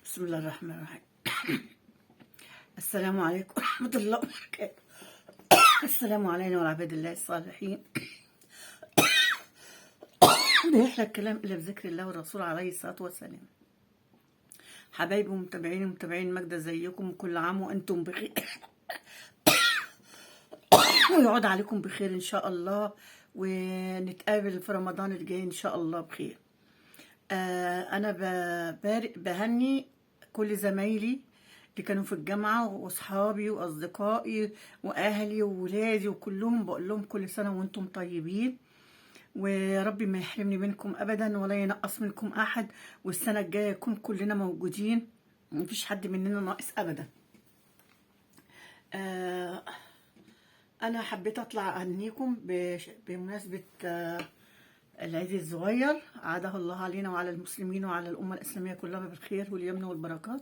بسم الله الرحمن الرحيم. السلام عليكم ورحمة الله وبركاته. السلام علينا وعلى عباد الله الصالحين. بيحلى الكلام إلا بذكر الله والرسول عليه الصلاة والسلام. حبايبي ومتابعين ماجدة، زيكم كل عام وأنتم بخير. ويعود عليكم بخير إن شاء الله، ونتقابل في رمضان الجاي إن شاء الله بخير. أنا بهني كل زمايلي اللي كانوا في الجامعة وأصحابي وأصدقائي وأهلي وولادي وكلهم، بقول لهم كل سنة وأنتم طيبين، وربي ما يحرمني منكم أبدا ولا ينقص منكم أحد، والسنة الجاية يكون كلنا موجودين، مفيش حد مننا ناقص أبدا. أنا حبيت أطلع أهنيكم بمناسبة العيد الصغير، عاده الله علينا وعلى المسلمين وعلى الأمة الإسلامية كلها بالخير واليمن والبركات.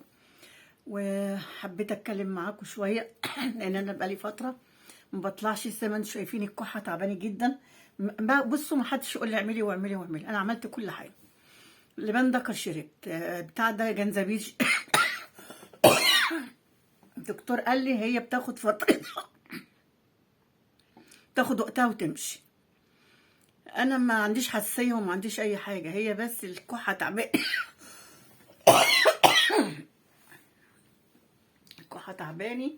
وحبيت أتكلم معاكم شوية لأن أنا بقالي فترة ما بطلعش، زي ما انتم شايفين الكحة تعباني جدا. بصوا، ما حدش يقول لي اعملي واعملي واعملي، أنا عملت كل حاجة. لبان دكر شربت، بتاع ده جنزبيل. الدكتور قال لي هي بتاخد فترة، تاخد وقتها وتمشي. انا ما عنديش حساسيه وما عنديش اي حاجه، هي بس الكحه تعبانه. الكحه تعباني،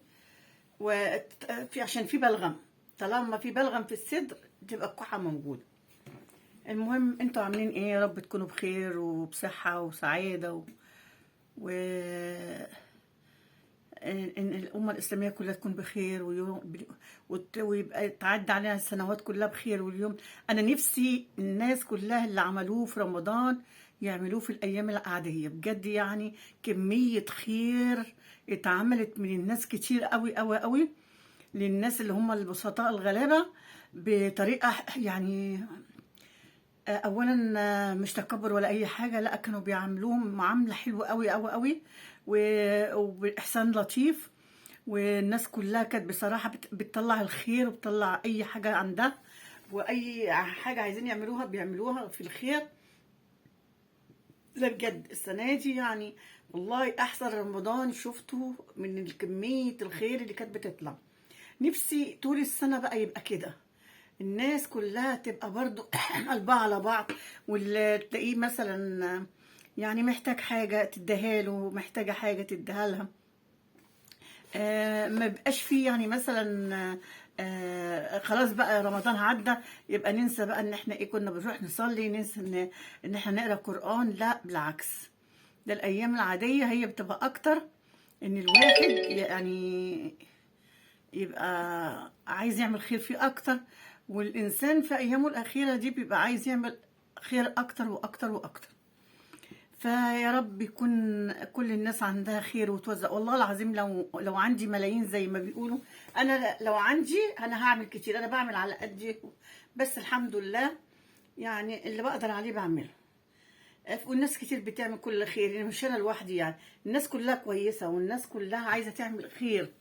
وفي عشان في بلغم، طالما في بلغم في الصدر تبقى الكحه موجوده. المهم انتوا عاملين ايه؟ يا رب تكونوا بخير وبصحه وسعاده ان الامه الاسلاميه كلها تكون بخير، ويبقى تعدي علينا السنوات كلها بخير. واليوم انا نفسي الناس كلها اللي عملوه في رمضان يعملوه في الايام العاديه، بجد يعني كميه خير اتعملت من الناس كتير قوي قوي قوي للناس اللي هم البسطاء الغلابه، بطريقه يعني اولا مش تكبر ولا اي حاجه، لا كانوا بيعاملوهم معامله حلوه قوي قوي قوي وباحسان لطيف. والناس كلها كانت بصراحه بتطلع الخير وبتطلع اي حاجه عندها، واي حاجه عايزين يعملوها بيعملوها في الخير. لا بجد السنه دي يعني والله احسن رمضان شفته من كميه الخير اللي كانت بتطلع. نفسي طول السنه بقى يبقى كده، الناس كلها تبقى برضو قلبها على بعض، واللي تلاقيه مثلا يعني محتاج حاجة تديها له، محتاجة حاجة تديها لها. ما بقاش فيه يعني مثلا خلاص بقى رمضان عدى يبقى ننسى بقى ان احنا ايه كنا بنروح نصلي، ننسى ان احنا نقرا قرآن. لا بالعكس، ده الايام العادية هي بتبقى اكتر ان الواحد يعني يبقى عايز يعمل خير فيه اكتر، والانسان في ايامه الاخيره دي بيبقى عايز يعمل خير اكتر واكتر واكتر. فيا رب يكون كل الناس عندها خير وتوزع. والله العظيم لو عندي ملايين زي ما بيقولوا، انا لو عندي انا هعمل كتير، انا بعمل على قدي، بس الحمد لله يعني اللي بقدر عليه بعمله. والناس كتير بتعمل كل خير، يعني مش انا لوحدي، يعني الناس كلها كويسه والناس كلها عايزه تعمل خير.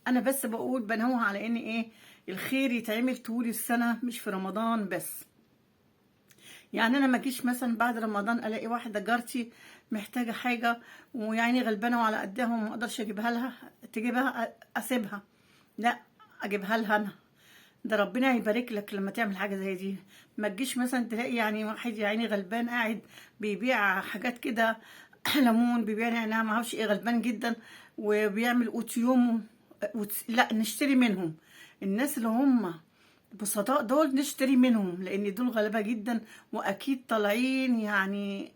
انا بس بقول بنوه على ان ايه، الخير يتعمل طول السنه مش في رمضان بس. يعني انا ما اجيش مثلا بعد رمضان الاقي واحده جارتي محتاجه حاجه ويعني غلبانه وعلى قدها وما اقدرش اجيبها لها، تجيبها اسيبها؟ لا، اجيبها لها انا. ده ربنا يبارك لك لما تعمل حاجه زي دي. ما تجيش مثلا تلاقي يعني واحد يعني غلبان قاعد بيبيع حاجات كده، ليمون، بيبيع نعناع، ما اعرفش ايه، غلبان جدا وبيعمل قوت يومه. لا نشتري منهم، الناس اللي هم بسطاء دول نشتري منهم، لان دول غلابه جدا واكيد طالعين يعني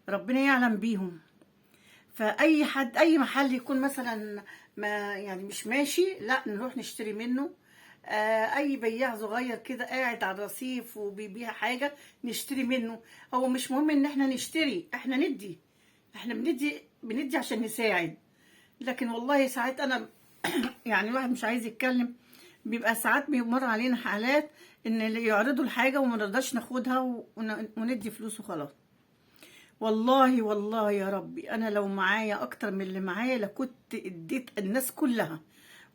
ربنا يعلم بيهم. فاي حد اي محل يكون مثلا ما يعني مش ماشي، لا نروح نشتري منه. اي بياع صغير كده قاعد على الرصيف وبيبيع حاجه نشتري منه. هو مش مهم ان احنا نشتري، احنا ندي، احنا بندي عشان نساعد. لكن والله ساعات انا يعني الواحد مش عايز يتكلم، بيبقى ساعات بيمر علينا حالات ان اللي يعرضوا الحاجه وما نرضاش ناخدها وندي فلوس وخلاص. والله والله يا ربي انا لو معايا اكتر من اللي معايا لكنت اديت الناس كلها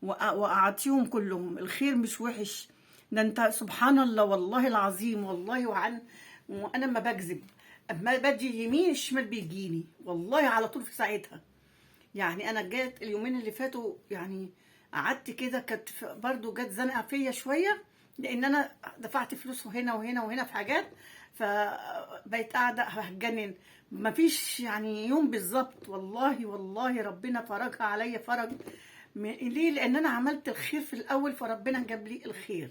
واعطيهم كلهم. الخير مش وحش، ده انت سبحان الله والله العظيم والله وانا ما بكذب. اما بدي يمين الشمال بيجيني والله على طول في ساعتها. يعني انا جات اليومين اللي فاتوا يعني قعدت كده، كانت برضو جت زنقه فيا شويه، لان انا دفعت فلوس هنا وهنا وهنا في حاجات، فبقيت قاعده هتجنن. مفيش يعني يوم بالظبط، والله والله ربنا فرجها عليا فرج. ليه؟ لان انا عملت الخير في الاول، فربنا جاب لي الخير.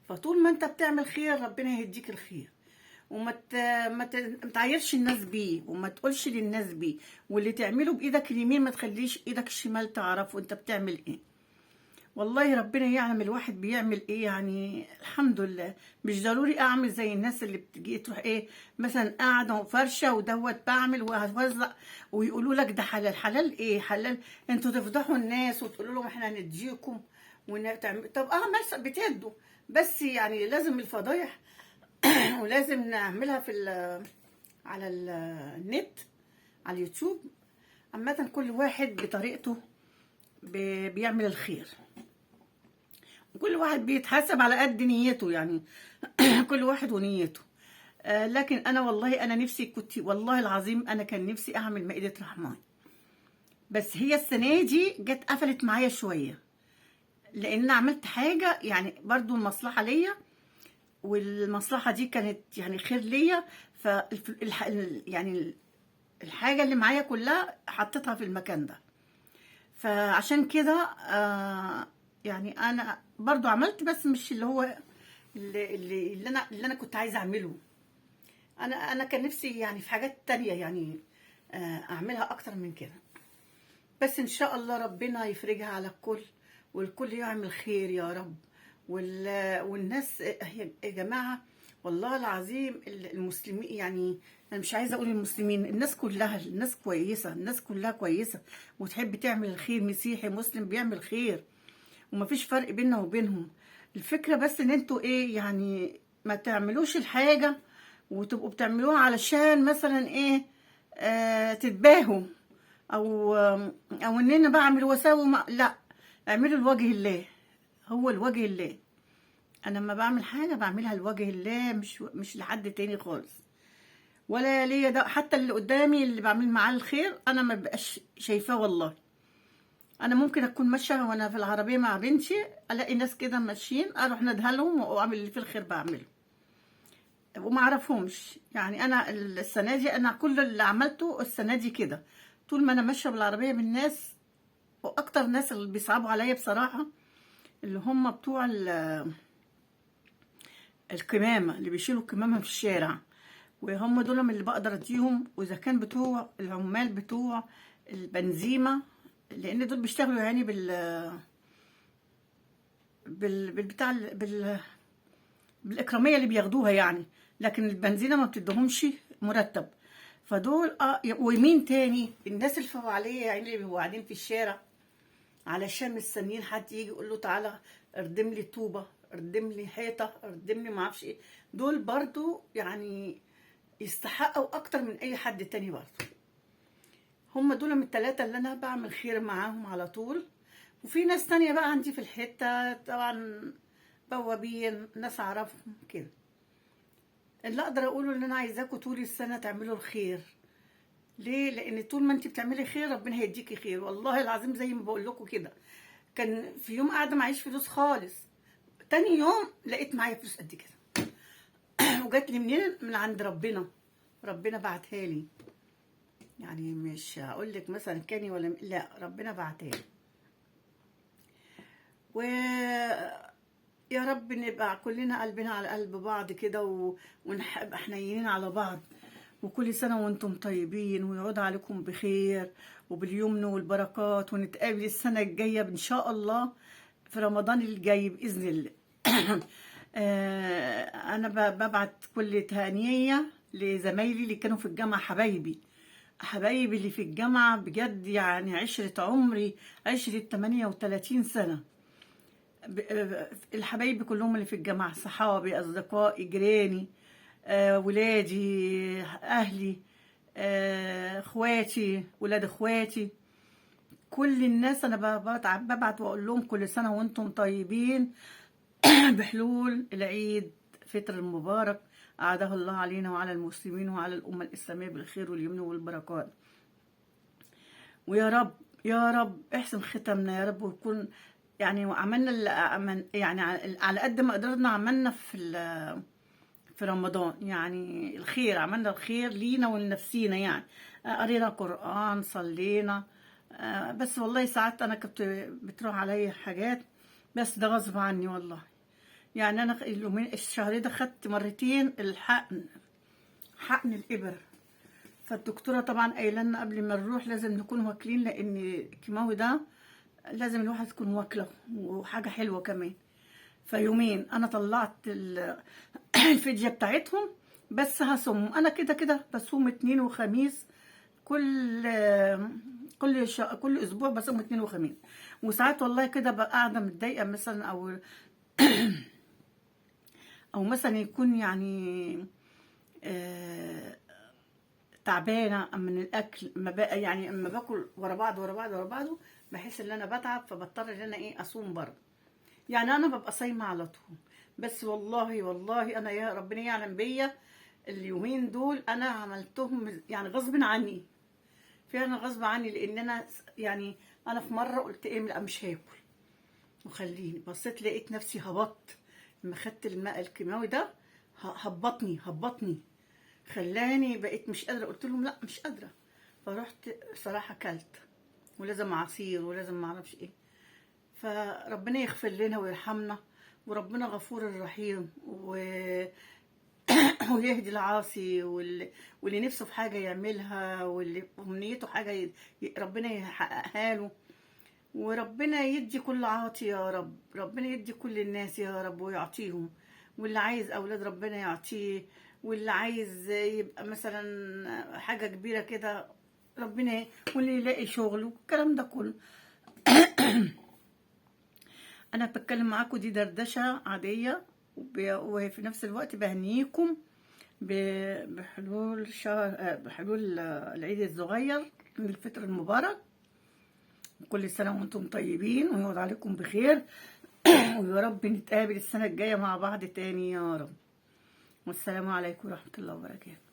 فطول ما انت بتعمل خير ربنا يهديك الخير. وما ما تعايرش الناس بيه، وما تقولش للناس بيه. واللي تعمله بايدك اليمين ما تخليش ايدك الشمال تعرف وانت بتعمل ايه. والله ربنا يعلم الواحد بيعمل ايه. يعني الحمد لله مش ضروري اعمل زي الناس اللي بتجي تروح ايه مثلا قاعده وفرشه ودوت بعمل وهوزع، ويقولوا لك ده حلال. حلال ايه؟ حلال انتوا تفضحوا الناس وتقولوا لهم احنا هنديكم طب بس بتدوا، بس يعني لازم الفضايح ولازم نعملها على النت، على اليوتيوب. عامة كل واحد بطريقته بيعمل الخير، وكل واحد بيتحاسب على قد نيته يعني. كل واحد ونيته. لكن انا والله انا نفسي كنت، والله العظيم انا كان نفسي اعمل مائدة رحمن، بس هي السنة دي جت قفلت معايا شوية، لان عملت حاجة يعني برضو المصلحة ليا، والمصلحة دي كانت يعني خير ليا. يعني الحاجة اللي معايا كلها حطيتها في المكان ده. فعشان كده يعني انا برضو عملت، بس مش اللي هو اللي انا كنت عايزة اعمله. انا كان نفسي يعني في حاجات تانية يعني اعملها اكتر من كده. بس ان شاء الله ربنا يفرجها على الكل، والكل يعمل خير يا رب. والناس يا جماعة والله العظيم المسلمين، يعني انا مش عايزه اقول المسلمين، الناس كلها الناس كويسه، الناس كلها كويسه وتحب تعمل الخير. مسيحي مسلم بيعمل خير، ومفيش فرق بيننا وبينهم. الفكره بس ان انتوا ايه يعني ما تعملوش الحاجه وتبقوا بتعملوها علشان مثلا ايه تتباهوا، او ان انا بعمل واسوي لا، اعملوا لوجه الله. هو لوجه الله. انا لما بعمل حاجه بعملها لوجه الله، مش لحد تاني خالص، ولا ليا ده. حتى اللي قدامي اللي بعمل معاه الخير انا ما بقاش شايفاه. والله انا ممكن اكون ماشيه وانا في العربيه مع بنتي، الاقي ناس كده ماشيين اروح ندهلهم لهم واعمل اللي في الخير بعمله، وما اعرفهمش. يعني انا السنه دي انا كل اللي عملته السنه دي كده، طول ما انا ماشيه بالعربيه بالناس. واكتر ناس اللي بيصعبوا عليا بصراحه اللي هم بتوع الكمامه، اللي بيشيلوا الكمامه في الشارع، وهم دول من اللي بقدر اديهم. واذا كان بتوع العمال بتوع البنزيمه، لان دول بيشتغلوا يعني بالبتاع بالاكراميه اللي بياخدوها يعني، لكن البنزينه ما بتدهمش مرتب. فدول ومين تاني؟ الناس الفواليه يعني اللي بيبقوا قاعدين في الشارع علشان مستنيين حد يجي يقول له تعالى اردم لي طوبه، اردم لي حيطه، اردم لي ما اعرفش ايه. دول برضو يعني يستحقوا اكتر من اي حد تاني برضو. هم دول من الثلاثه اللي انا بعمل خير معاهم على طول. وفي ناس تانية بقى عندي في الحته طبعا، بوابين، ناس اعرفهم كده. اللي اقدر اقوله ان انا عايزاكم طول السنه تعملوا الخير. ليه؟ لان طول ما انت بتعملي خير ربنا هيديكي خير. والله العظيم زي ما بقول لكم كده، كان في يوم قاعده معيش فلوس خالص، تاني يوم لقيت معايا فلوس قد كده. وجات لي منين؟ من عند ربنا. ربنا بعتها لي، يعني مش هقول لك مثلا كاني ولا لا، ربنا بعتها لي. و يا رب نبقى كلنا قلبنا على قلب بعض كده، ونبقى حنينين على بعض. وكل سنة وانتم طيبين، ويعود عليكم بخير وباليمن والبركات، ونتقابل السنة الجاية إن شاء الله في رمضان الجاي بإذن الله. أنا ببعت كل تهانية لزمايلي اللي كانوا في الجامعة، حبايبي اللي في الجامعة بجد، يعني عشرة عمري، عشرة 38 سنة. الحبايب كلهم اللي في الجامعة، صحابي، أصدقائي، جيراني، ولادي، أهلي، اخواتي، ولاد اخواتي، كل الناس أنا ببعت وأقول لهم كل سنة وأنتم طيبين. بحلول العيد فطر المبارك أعاده الله علينا وعلى المسلمين وعلى الأمة الإسلامية بالخير واليمن والبركات. ويا رب يا رب احسن ختمنا يا رب، ويكون يعني وعملنا يعني على قد ما قدرنا عملنا في رمضان، يعني الخير، عملنا الخير لينا ولنفسينا يعني. قرينا قرآن، صلينا. بس والله ساعات انا كنت بتروح عليا حاجات، بس ده غصب عني والله. يعني انا الشهر ده خدت مرتين حقن الإبر. فالدكتورة طبعا قايله لنا قبل ما نروح لازم نكون واكلين، لان الكيماوي ده لازم الواحد يكون واكله، وحاجه حلوه كمان. فيومين انا طلعت الفديه بتاعتهم، بس هصوم انا كده كده، بصوم اثنين وخميس كل اسبوع بصوم اثنين وخميس. وساعات والله كده ببقى قاعده متضايقه مثلا، او مثلا يكون يعني تعبانه من الاكل، ما بقى يعني اما باكل ورا بعض ورا بعض ورا بعضه، بحس ان انا بتعب، فبضطر ان انا اصوم برضه. يعني انا ببقى صايمه على طول. بس والله والله انا يا ربنا يعلم بيا، اليومين دول انا عملتهم يعني غصب عني، فعلا غصب عني. لان انا يعني انا في مره قلت ايه، لا مش هاكل وخليني، بصيت لقيت نفسي هبطت لما خدت الماء الكيماوي ده. هبطني خلاني بقيت مش قادره. قلت لهم لا مش قادره، فرحت صراحه كلت، ولازم عصير ولازم معرفش ايه. فربنا يغفر لنا ويرحمنا، وربنا غفور رحيم ويهدي العاصي، واللي نفسه في حاجه يعملها، واللي امنيته حاجه ربنا يحققها له. وربنا يدي كل عاطي يا رب، ربنا يدي كل الناس يا رب ويعطيهم. واللي عايز اولاد ربنا يعطيه، واللي عايز يبقى مثلا حاجه كبيره كده ربنا، واللي يلاقي شغل والكلام ده كله. انا بتكلم معاكم دي دردشه عاديه، وفي نفس الوقت بهنيكم بحلول العيد الصغير من الفطر المبارك. كل سنه وانتم طيبين ويعود عليكم بخير. ويا رب نتقابل السنه الجايه مع بعض تاني يا رب. والسلام عليكم ورحمه الله وبركاته.